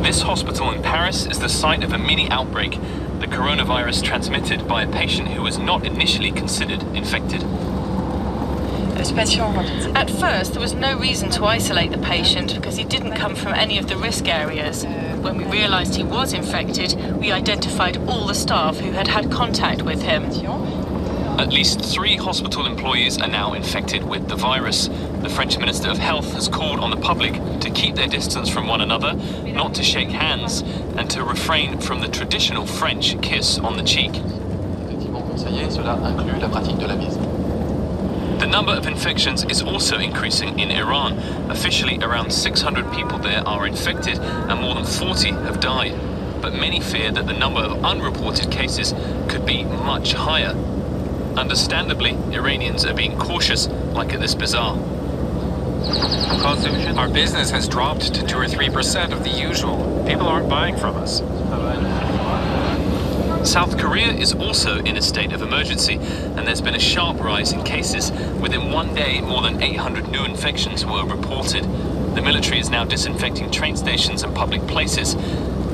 This hospital in Paris is the site of a mini outbreak, the coronavirus transmitted by a patient who was not initially considered infected. At first, there was no reason to isolate the patient because he didn't come from any of the risk areas. When we realized he was infected, we identified all the staff who had contact with him. At least 3 hospital employees are now infected with the virus. The French Minister of Health has called on the public to keep their distance from one another, not to shake hands, and to refrain from the traditional French kiss on the cheek. The number of infections is also increasing in Iran. Officially, around 600 people there are infected and more than 40 have died. But many fear that the number of unreported cases could be much higher. Understandably, Iranians are being cautious, like at this bazaar. Our business has dropped to 2 or 3% of the usual. People aren't buying from us. South Korea is also in a state of emergency, and there's been a sharp rise in cases. Within one day, more than 800 new infections were reported. The military is now disinfecting train stations and public places.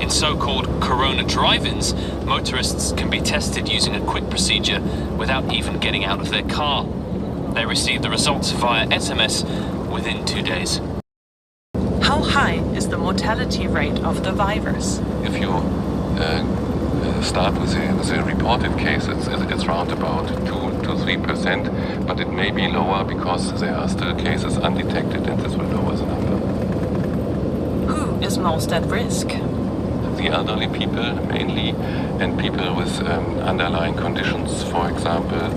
In so-called corona drive-ins, motorists can be tested using a quick procedure without even getting out of their car. They receive the results via SMS within 2 days. How high is the mortality rate of the virus? If you start with the reported cases, it's around about 2 to 3%, but it may be lower because there are still cases undetected, and this will lower the number. Who is most at risk? The elderly people mainly, and people with underlying conditions, for example,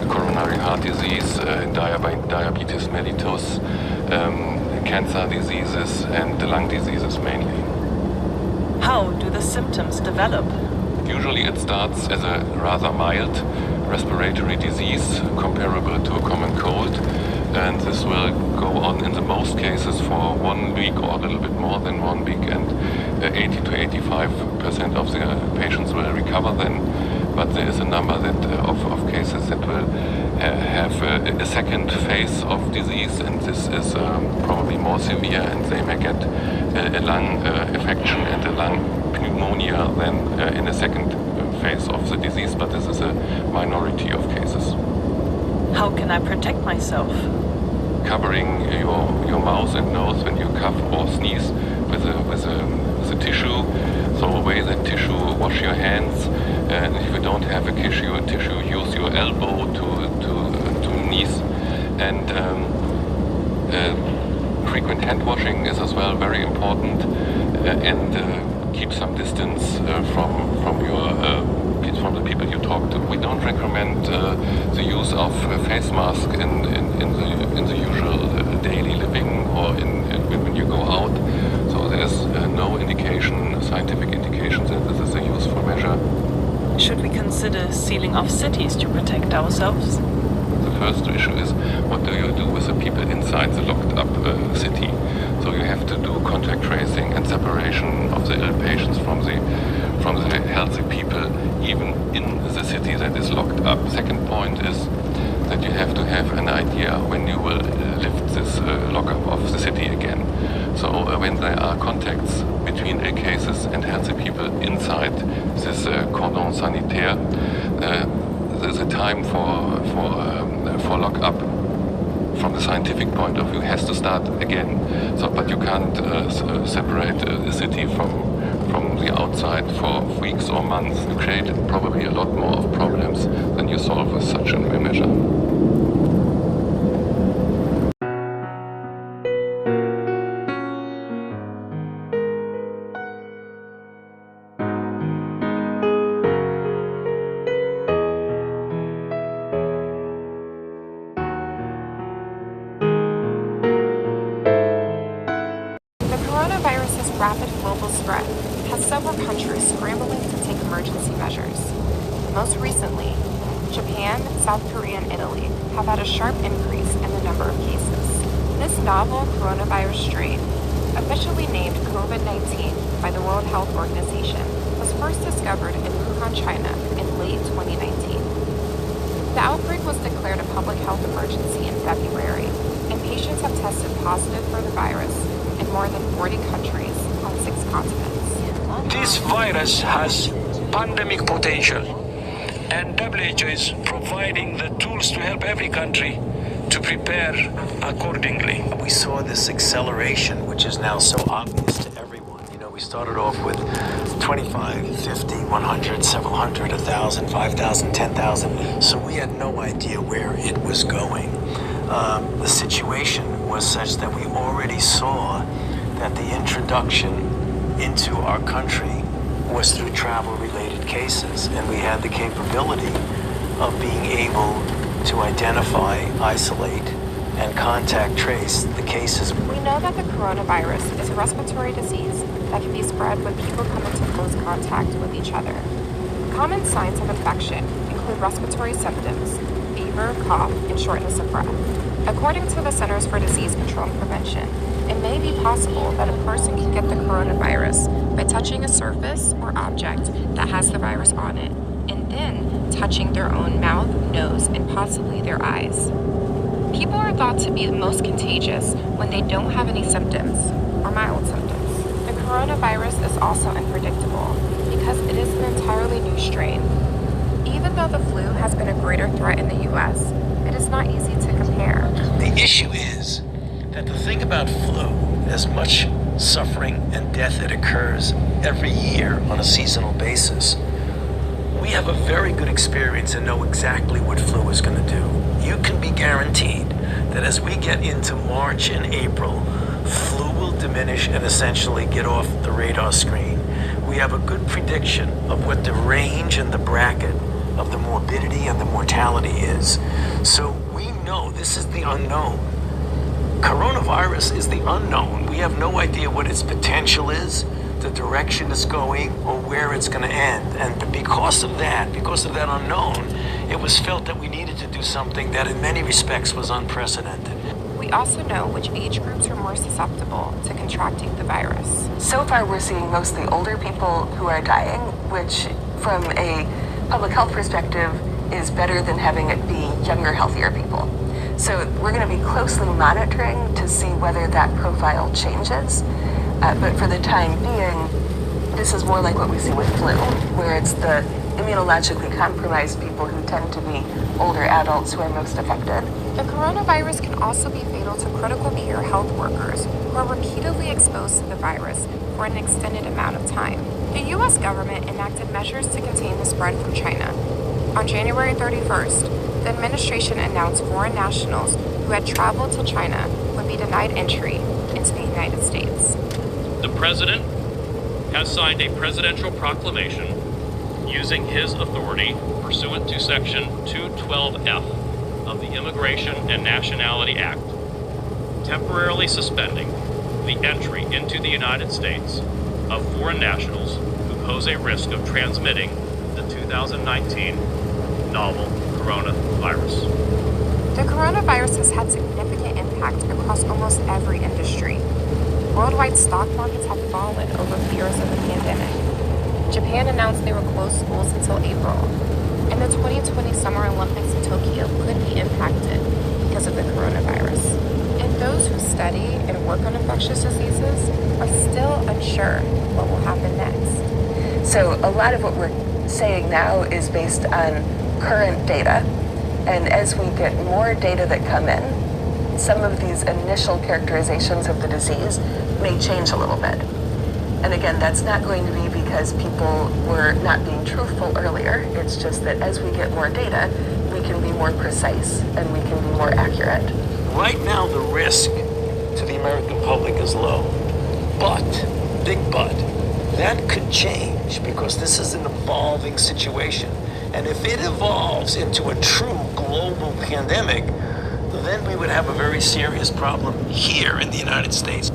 coronary heart disease, diabetes mellitus, cancer diseases, and lung diseases mainly. How do the symptoms develop? Usually it starts as a rather mild respiratory disease comparable to a common cold, and this will go on in the most cases for 1 week or a little bit more than 1 week, and 80 to 85% of the patients will recover then, but there is a number of cases that will have a second phase of disease, and this is probably more severe, and they may get a lung infection and a lung pneumonia then in a second phase of the disease, but this is a minority of cases. How can I protect myself? Covering your mouth and nose when you cough or sneeze with a tissue. Throw away that tissue, wash your hands, and if you don't have a tissue, use your elbow to sneeze. And frequent hand washing is as well very important, and keep some distance from the people you talk to. We don't recommend the use of a face mask in the usual daily living or when you go out. So there's no scientific indication that this is a useful measure. Should we consider sealing off cities to protect ourselves? The first issue is, what do you do with the people inside the locked up city? So you have to do contact tracing and separation of the ill patients from the healthy people, even in the city that is locked up. Second point is that you have to have an idea when you will lift this lockup of the city again. So when there are contacts between ill cases and healthy people inside this cordon sanitaire, there's a time for lock-up from the scientific point of view has to start again. So, but you can't separate a city from the outside for weeks or months. You create probably a lot more of problems than you solve with such a measure. Coronavirus's rapid global spread has several countries scrambling to take emergency measures. Most recently, Japan, South Korea, and Italy have had a sharp increase in the number of cases. This novel coronavirus strain, officially named COVID-19 by the World Health Organization, was first discovered in Wuhan, China in late 2019. The outbreak was declared a public health emergency in February, and patients have tested positive for the virus in more than 40 countries on 6 continents. This virus has pandemic potential, and WHO is providing the tools to help every country to prepare accordingly. We saw this acceleration, which is now so obvious to everyone. You know, we started off with 25, 50, 100, several hundred, 1,000, 5,000, 10,000. So we had no idea where it was going. The situation was such that we already saw that the introduction into our country was through travel-related cases, and we had the capability of being able to identify, isolate, and contact trace the cases. We know that the coronavirus is a respiratory disease that can be spread when people come into close contact with each other. Common signs of infection include respiratory symptoms, fever, cough, and shortness of breath. According to the Centers for Disease Control and Prevention, it may be possible that a person can get the coronavirus by touching a surface or object that has the virus on it, and then touching their own mouth, nose, and possibly their eyes. People are thought to be the most contagious when they don't have any symptoms or mild symptoms. The coronavirus is also unpredictable because it is an entirely new strain. Even though the flu has been a greater threat in the US, it is not easy to compare. The issue is that the thing about flu, as much suffering and death that occurs every year on a seasonal basis, we have a very good experience and know exactly what flu is going to do. You can be guaranteed that as we get into March and April, flu will diminish and essentially get off the radar screen. We have a good prediction of what the range and the bracket of the morbidity and the mortality is. So we know this is the unknown. Coronavirus is the unknown. We have no idea what its potential is, the direction it's going, or where it's going to end. And because of that unknown, it was felt that we needed to do something that in many respects was unprecedented. We also know which age groups are more susceptible to contracting the virus. So far, we're seeing mostly older people who are dying, which from a public health perspective is better than having it be younger, healthier people. So we're going to be closely monitoring to see whether that profile changes. But for the time being, this is more like what we see with flu, where it's the immunologically compromised people who tend to be older adults who are most affected. The coronavirus can also be fatal to critical care health workers who are repeatedly exposed to the virus for an extended amount of time. The U.S. government enacted measures to contain the spread from China. On January 31st, the administration announced foreign nationals who had traveled to China would be denied entry into the United States. The President has signed a presidential proclamation using his authority pursuant to Section 212F of the Immigration and Nationality Act, temporarily suspending the entry into the United States of foreign nationals who pose a risk of transmitting the 2019 novel coronavirus. The coronavirus has had significant impact across almost every industry. Worldwide stock markets have fallen over fears of the pandemic. Japan announced they will close schools until April, and the 2020 Summer Olympics in Tokyo could be impacted because of the coronavirus. And those who study and work on infectious diseases are still unsure what will happen next. So a lot of what we're saying now is based on current data, and as we get more data that come in, some of these initial characterizations of the disease may change a little bit. And again, that's not going to be because people were not being truthful earlier. It's just that as we get more data, we can be more precise and we can be more accurate. Right now, the risk to the American public is low. But, big but, that could change because this is an evolving situation. And if it evolves into a true global pandemic, then we would have a very serious problem here in the United States.